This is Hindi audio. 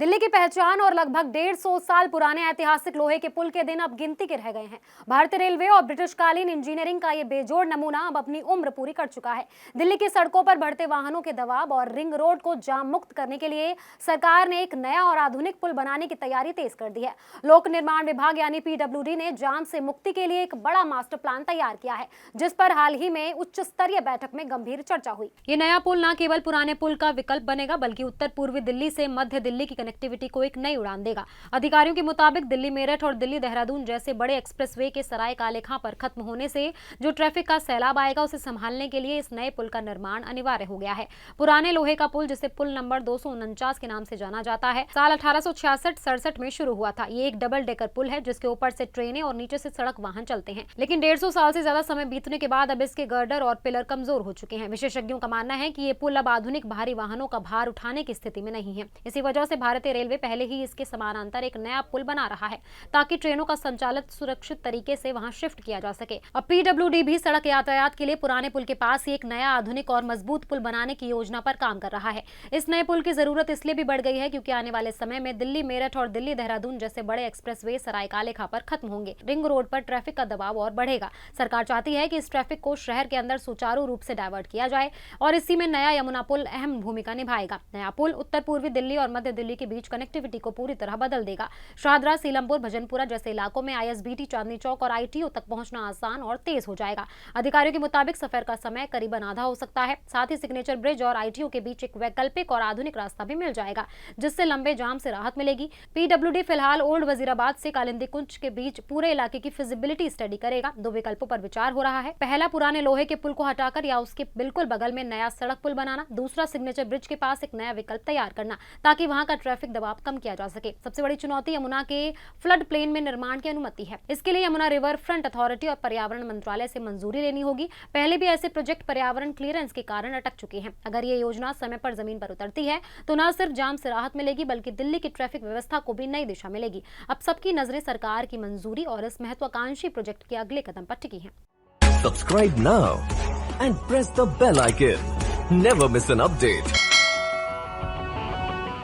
दिल्ली की पहचान और लगभग 150 साल पुराने ऐतिहासिक लोहे के पुल के दिन अब गिनती के रह गए हैं। भारतीय रेलवे और ब्रिटिशकालीन इंजीनियरिंग का ये बेजोड़ नमूना अब अपनी उम्र पूरी कर चुका है। दिल्ली की सड़कों पर बढ़ते वाहनों के दबाव और रिंग रोड को जाम मुक्त करने के लिए सरकार ने एक नया और आधुनिक पुल बनाने की तैयारी तेज कर दी है। लोक निर्माण विभाग यानी PWD ने जाम से मुक्ति के लिए एक बड़ा मास्टर प्लान तैयार किया है, जिस पर हाल ही में उच्च स्तरीय बैठक में गंभीर चर्चा हुई। ये नया पुल न केवल पुराने पुल का विकल्प बनेगा, बल्कि उत्तर पूर्वी दिल्ली से मध्य दिल्ली की कनेक्टिविटी को एक नई उड़ान देगा। अधिकारियों के मुताबिक दिल्ली मेरठ और दिल्ली देहरादून जैसे बड़े एक्सप्रेसवे के सराय काले खां पर खत्म होने से जो ट्रैफिक का सैलाब आएगा, उसे संभालने के लिए इस नए पुल का निर्माण अनिवार्य हो गया है। पुराने लोहे का पुल, जिसे पुल नंबर 249 के नाम से जाना जाता है, साल 1866-67 में शुरू हुआ था। ये एक डबल डेकर पुल है, जिसके ऊपर से ट्रेनें और नीचे से सड़क वाहन चलते हैं। लेकिन 150 साल से ज्यादा समय बीतने के बाद अब इसके गर्डर और पिलर कमजोर हो चुके हैं। विशेषज्ञों का मानना है कि ये पुल अब आधुनिक भारी वाहनों का भार उठाने की स्थिति में नहीं है। इसी वजह से भारतीय रेलवे पहले ही इसके समानांतर एक नया पुल बना रहा है, ताकि ट्रेनों का संचालन सुरक्षित तरीके से वहां शिफ्ट किया जा सके। अब PWD भी सड़क यातायात के लिए पुराने पुल के पास ही एक नया आधुनिक और मजबूत पुल बनाने की योजना पर काम कर रहा है। इस नए पुल की जरूरत इसलिए भी बढ़ गई है क्योंकि आने वाले समय में दिल्ली मेरठ और दिल्ली देहरादून जैसे बड़े एक्सप्रेसवे सराय काले खां पर खत्म होंगे। रिंग रोड पर ट्रैफिक का दबाव और बढ़ेगा। सरकार चाहती है कि इस ट्रैफिक को शहर के अंदर सुचारू रूप से डायवर्ट किया जाए और इसी में नया यमुना पुल अहम भूमिका निभाएगा। नया पुल उत्तर पूर्वी दिल्ली और मध्य दिल्ली के बीच कनेक्टिविटी को पूरी तरह बदल देगा। शाहदरा, सीलमपुर, भजनपुरा जैसे इलाकों में ISBT, चांदनी चौक और ITO तक पहुंचना आसान और तेज हो जाएगा। अधिकारियों के मुताबिक सफर का समय करीबन आधा हो सकता है। साथ ही सिग्नेचर ब्रिज और ITO के बीच एक वैकल्पिक और आधुनिक रास्ता भी मिल जाएगा, जिससे लंबे जाम से राहत मिलेगी। PWD फिलहाल ओल्ड वजीराबाद से कालिंदी कुंज के बीच पूरे इलाके की फिजिबिलिटी स्टडी करेगा। 2 विकल्पों पर विचार हो रहा है। पहला, पुराने लोहे के पुल को हटाकर या उसके बिल्कुल बगल में नया सड़क पुल बनाना। दूसरा, सिग्नेचर ब्रिज के पास एक नया विकल्प तैयार करना, ताकि वहां का ट्रैफिक दबाव कम किया जा सके। सबसे बड़ी चुनौती यमुना के फ्लड प्लेन में निर्माण की अनुमति है। इसके लिए यमुना रिवर फ्रंट अथॉरिटी और पर्यावरण मंत्रालय से मंजूरी लेनी होगी। पहले भी ऐसे प्रोजेक्ट पर्यावरण क्लियरेंस के कारण अटक चुके हैं। अगर ये योजना समय पर जमीन पर उतरती है तो न सिर्फ जाम से राहत मिलेगी, बल्कि दिल्ली की ट्रैफिक व्यवस्था को भी नई दिशा मिलेगी। अब सबकी नजरें सरकार की मंजूरी और इस महत्वाकांक्षी प्रोजेक्ट के अगले कदम पर टिकी हैं। Subscribe now and press the bell icon. Never miss an update.